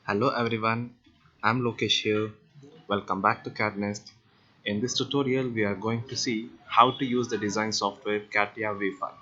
Hello everyone, I'm Lokesh here. Welcome back to CADD Nest. In this tutorial, we are going to see how to use the design software Catia V5.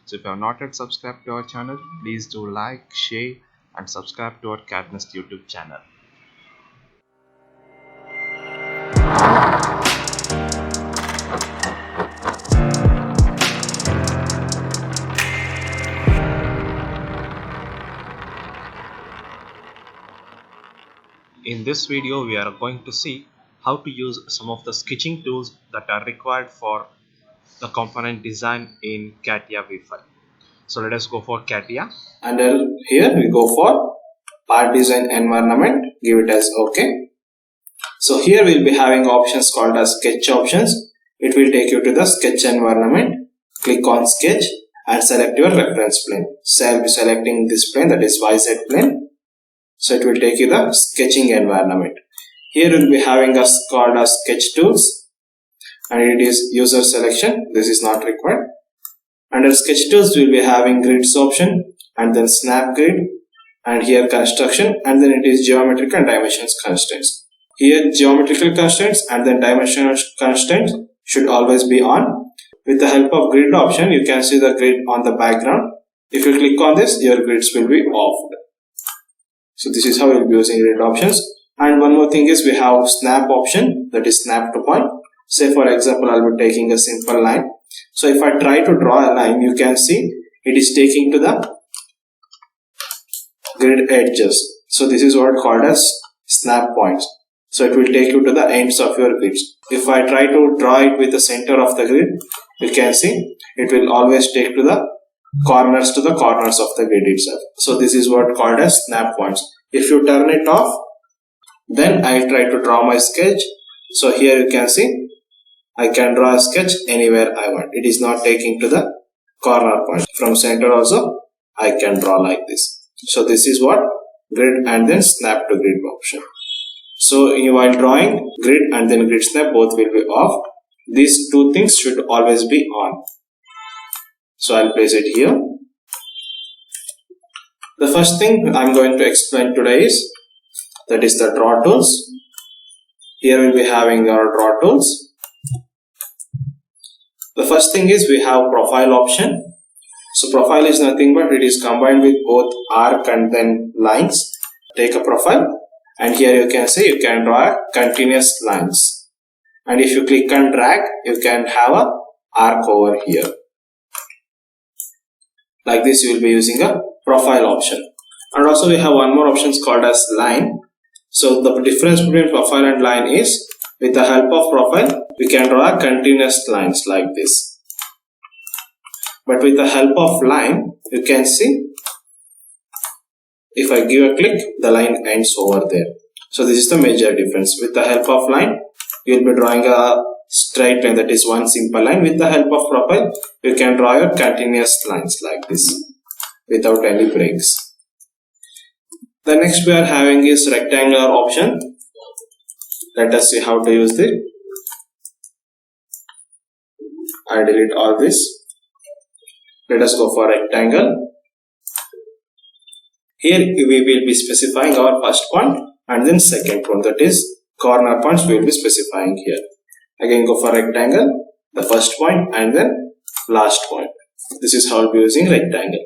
So if you have not yet subscribed to our channel, please do like, share and subscribe to our CADD Nest YouTube channel. In this video, we are going to see how to use some of the sketching tools that are required for the component design in Catia V5. So let us go for Catia. And here we go for part design environment. Give it as OK. So here we'll be having options called as sketch options. It will take you to the sketch environment. Click on sketch and select your reference plane. So I'll be selecting this plane, that is YZ plane. So it will take you the sketching environment. Here we'll be having a called as sketch tools, and it is user selection. This is not required. Under sketch tools we'll be having grids option and then snap grid, and here construction, and then it is geometrical and dimensions constraints. Here geometrical constraints and then dimensional constraints should always be on. With the help of grid option you can see the grid on the background. If you click on this, your grids will be off. So this is how we'll be using grid options. And one more thing is we have snap option, that is snap to point. Say for example I'll be taking a simple line. So if I try to draw a line, you can see it is taking to the grid edges. So this is what called as snap points. So it will take you to the ends of your grids. If I try to draw it with the center of the grid, you can see it will always take to the corners of the grid itself. So this is what called as snap points. If you turn it off, then I try to draw my sketch. So here you can see I can draw a sketch anywhere I want. It is not taking to the corner point. From center also I can draw like this. So this is what grid and then snap to grid option. So while drawing, grid and then grid snap both will be off. These two things should always be on. So I'll place it here. The first thing I'm going to explain today is that is the draw tools. Here we'll be having our draw tools. The first thing is we have profile option. So profile is nothing but it is combined with both arc and then lines. Take a profile and here you can see you can draw continuous lines. And if you click and drag, you can have a arc over here. Like this you will be using a profile option. And also we have one more option called as line. So the difference between profile and line is with the help of profile we can draw continuous lines like this. But with the help of line you can see if I give a click the line ends over there. So this is the major difference. With the help of line you will be drawing a straight line, that is one simple line. With the help of profile you can draw your continuous lines like this without any breaks. The next we are having is rectangular option. Let us see how to use it. I delete all this. Let us go for rectangle. Here we will be specifying our first point and then second point, that is corner points we will be specifying here. Again go for rectangle, the first point and then last point. This is how we will be using rectangle.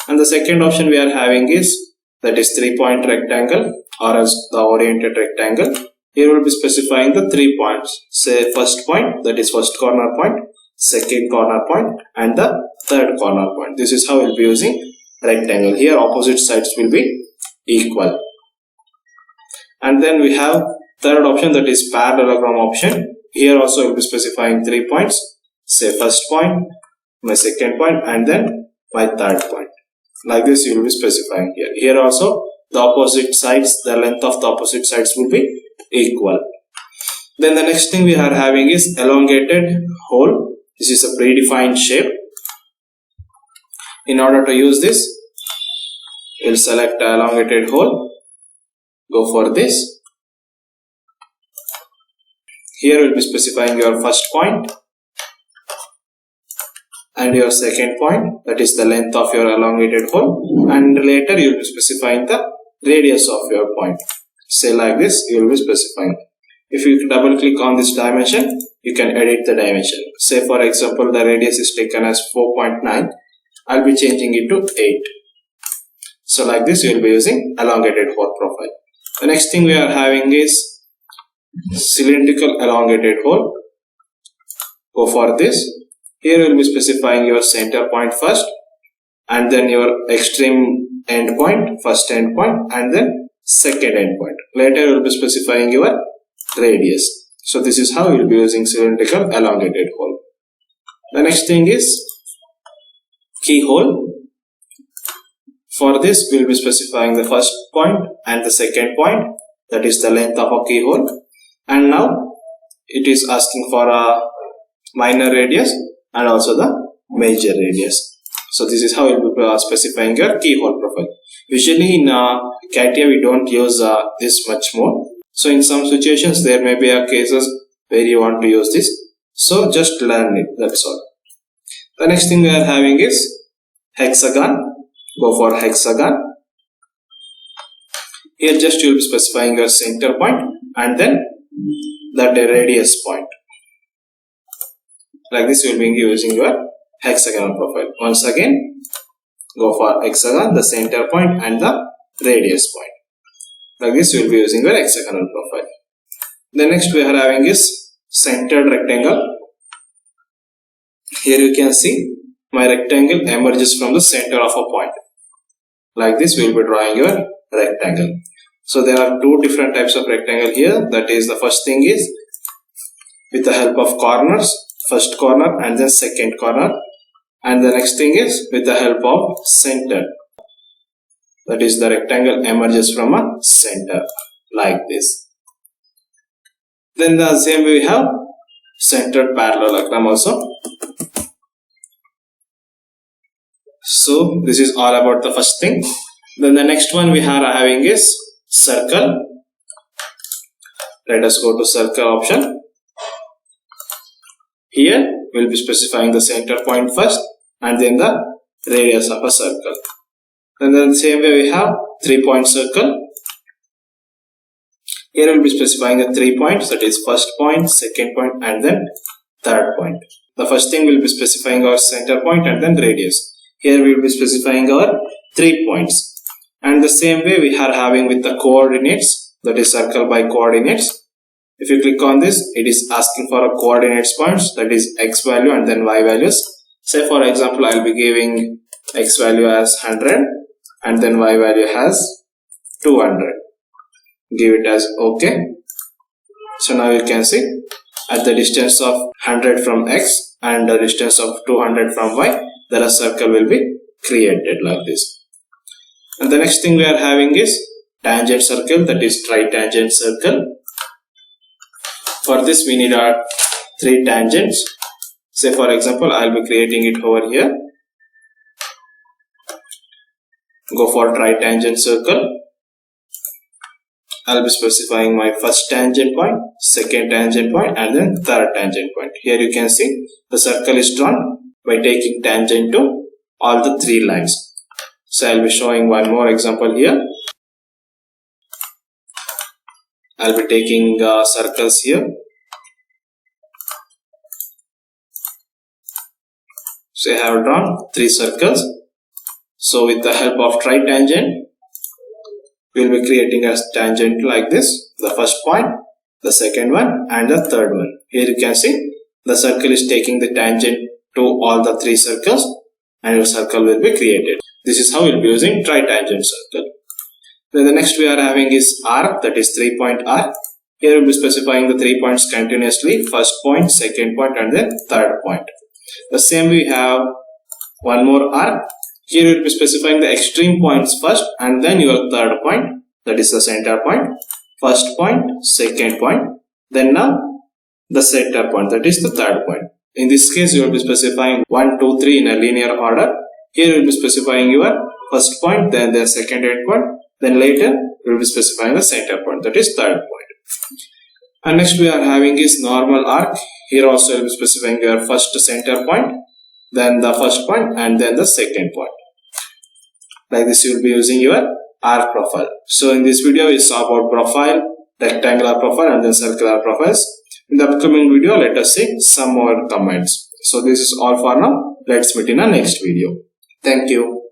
And the second option we are having is that is 3-point rectangle or as the oriented rectangle. Here we will be specifying the 3 points. Say first point, that is first corner point, second corner point and the third corner point. This is how we will be using rectangle. Here opposite sides will be equal. And then we have third option, that is parallelogram option. Here also we will be specifying 3 points. Say first point, my second point and then my third point. Like this you will be specifying here. Here also the opposite sides, the length of the opposite sides will be equal. Then the next thing we are having is elongated hole. This is a predefined shape. In order to use this, we'll select elongated hole. Go for this. Here we'll be specifying your first point and your second point, that is the length of your elongated hole, and later you will be specifying the radius of your point. Say like this, you will be specifying. If you double click on this dimension, you can edit the dimension. Say for example, the radius is taken as 4.9. I'll be changing it to 8. So like this, you will be using elongated hole profile. The next thing we are having is cylindrical elongated hole. Go for this. Here you will be specifying your center point first, and then your extreme end point, first end point, and then second end point. Later you will be specifying your radius. So this is how you will be using cylindrical elongated hole. The next thing is keyhole. For this, we will be specifying the first point and the second point, that is the length of a keyhole. And now it is asking for a minor radius and also the major radius. So this is how you will be specifying your keyhole profile. Usually in Catia we don't use this much more. So in some situations there may be cases where you want to use this. So just learn it, that's all. The next thing we are having is hexagon. Go for hexagon. Here just you will be specifying your center point and then the radius point. Like this you will be using your hexagonal profile. Once again, go for hexagon, the center point and the radius point. Like this you will be using your hexagonal profile. The next we are having is centered rectangle. Here you can see my rectangle emerges from the center of a point. Like this we will be drawing your rectangle. So there are two different types of rectangle here. That is, the first thing is with the help of corners, first corner and then second corner. And the next thing is with the help of center. That is, the rectangle emerges from a center like this. Then the same way we have centered parallelogram also. So this is all about the first thing. Then the next one we are having is circle. Let us go to circle option. Here we will be specifying the center point first and then the radius of a circle. Then the same way we have 3-point circle. Here we will be specifying the 3 points, that is first point, second point and then third point. The first thing we will be specifying our center point and then radius. Here we will be specifying our 3 points. And the same way we are having with the coordinates, that is circle by coordinates. If you click on this, it is asking for a coordinates points, that is x value and then y values. Say for example, I will be giving x value as 100 and then y value as 200. Give it as OK. So now you can see at the distance of 100 from x and the distance of 200 from y, then a circle will be created like this. And the next thing we are having is tangent circle, that is tritangent circle. For this we need our 3 tangents. Say for example, I will be creating it over here. Go for tritangent circle. I will be specifying my first tangent point, second tangent point and then third tangent point. Here you can see the circle is drawn by taking tangent to all the 3 lines. So I will be showing one more example here. I will be taking circles here. So I have drawn 3 circles. So with the help of tritangent, we will be creating a tangent like this. The first point, the second one and the third one. Here you can see the circle is taking the tangent to all the 3 circles and your circle will be created. This is how we will be using tritangent circle. Then the next we are having is arc, that is 3-point arc. Here we will be specifying the 3 points continuously, first point, second point and then third point. The same we have one more arc. Here we will be specifying the extreme points first and then your third point, that is the center point, first point, second point, then now the center point, that is the third point. In this case you will be specifying 1, 2, 3 in a linear order. Here you will be specifying your first point, then the second end point, then later we will be specifying the center point, that is third point. And next we are having is normal arc. Here also you will be specifying your first center point, then the first point and then the second point. Like this you will be using your arc profile. So in this video we saw about profile, rectangular profile and then circular profiles. In the upcoming video let us see some more comments. So this is all for now. Let's meet in the next video. Thank you.